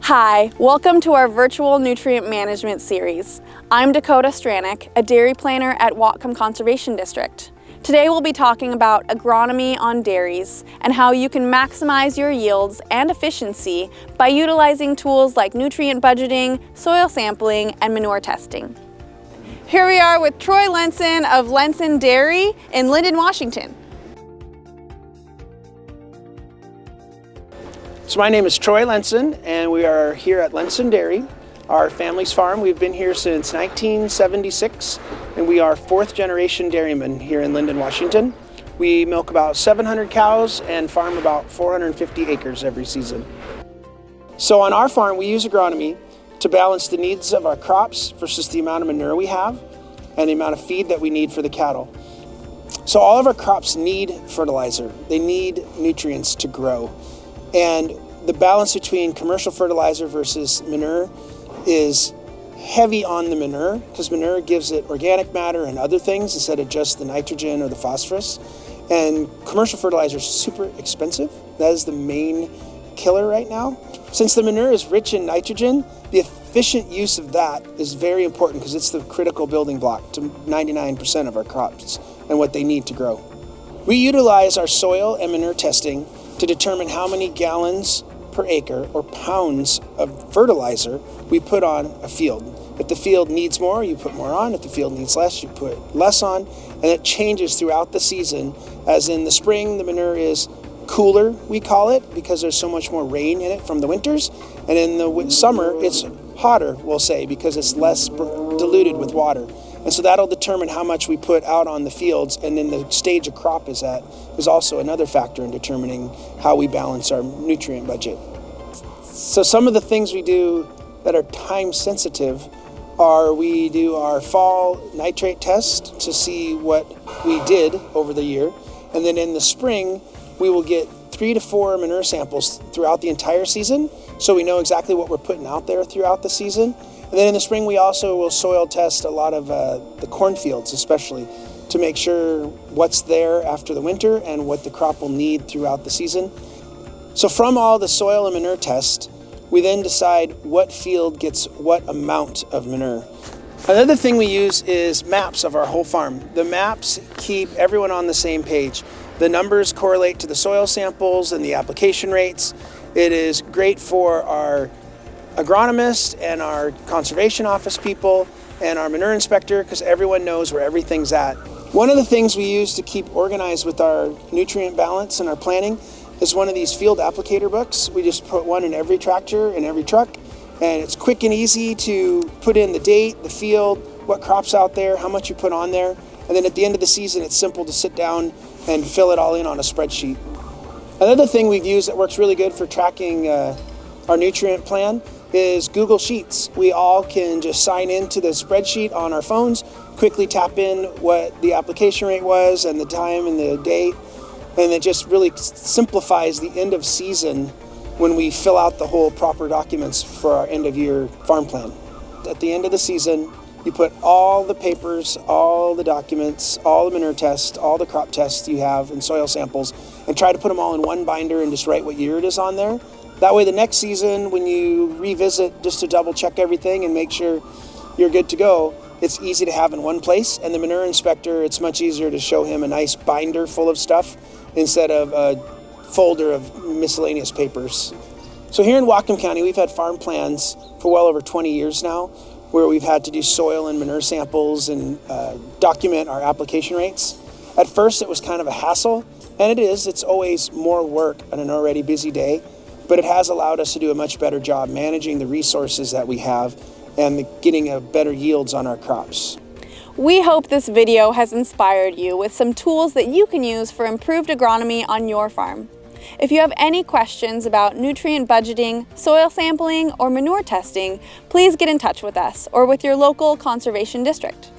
Hi, welcome to our virtual nutrient management series. I'm Dakota Stranick, a dairy planner at Whatcom Conservation District. Today we'll be talking about agronomy on dairies and how you can maximize your yields and efficiency by utilizing tools like nutrient budgeting, soil sampling, and manure testing. Here we are with Troy Lenson of Lenson Dairy in Linden, Washington. So my name is Troy Lenson, and we are here at Lenson Dairy, our family's farm. We've been here since 1976, and we are fourth generation dairymen here in Linden, Washington. We milk about 700 cows and farm about 450 acres every season. So on our farm, we use agronomy to balance the needs of our crops versus the amount of manure we have and the amount of feed that we need for the cattle. So all of our crops need fertilizer. They need nutrients to grow. And the balance between commercial fertilizer versus manure is heavy on the manure, because manure gives it organic matter and other things instead of just the nitrogen or the phosphorus. And commercial fertilizer is super expensive. That is the main killer right now. Since the manure is rich in nitrogen, the efficient use of that is very important because it's the critical building block to 99% of our crops and what they need to grow. We utilize our soil and manure testing to determine how many gallons per acre or pounds of fertilizer we put on a field. If the field needs more, you put more on. If the field needs less, you put less on. And it changes throughout the season. As in the spring, the manure is cooler, we call it, because there's so much more rain in it from the winters. And in the summer, it's hotter, we'll say, because it's less diluted with water. And so that'll determine how much we put out on the fields, and then the stage a crop is at is also another factor in determining how we balance our nutrient budget. So some of the things we do that are time sensitive are we do our fall nitrate test to see what we did over the year. And then in the spring, we will get 3 to 4 manure samples throughout the entire season, so we know exactly what we're putting out there throughout the season. And then in the spring, we also will soil test a lot of the cornfields, especially, to make sure what's there after the winter and what the crop will need throughout the season. So from all the soil and manure tests, we then decide what field gets what amount of manure. Another thing we use is maps of our whole farm. The maps keep everyone on the same page. The numbers correlate to the soil samples and the application rates. It is great for our agronomists and our conservation office people and our manure inspector, because everyone knows where everything's at. One of the things we use to keep organized with our nutrient balance and our planning is one of these field applicator books. We just put one in every tractor and every truck, and it's quick and easy to put in the date, the field, what crops out there, how much you put on there, and then at the end of the season it's simple to sit down and fill it all in on a spreadsheet. Another thing we've used that works really good for tracking our nutrient plan is Google Sheets. We all can just sign into the spreadsheet on our phones, quickly tap in what the application rate was and the time and the date, and it just really simplifies the end of season when we fill out the whole proper documents for our end of year farm plan. At the end of the season, you put all the papers, all the documents, all the manure tests, all the crop tests you have and soil samples, and try to put them all in one binder and just write what year it is on there. That way the next season, when you revisit just to double check everything and make sure you're good to go, it's easy to have in one place. And the manure inspector, it's much easier to show him a nice binder full of stuff instead of a folder of miscellaneous papers. So here in Whatcom County, we've had farm plans for well over 20 years now, where we've had to do soil and manure samples and document our application rates. At first, it was kind of a hassle, and it is. It's always more work on an already busy day. But it has allowed us to do a much better job managing the resources that we have and getting a better yields on our crops. We hope this video has inspired you with some tools that you can use for improved agronomy on your farm. If you have any questions about nutrient budgeting, soil sampling, or manure testing, please get in touch with us or with your local conservation district.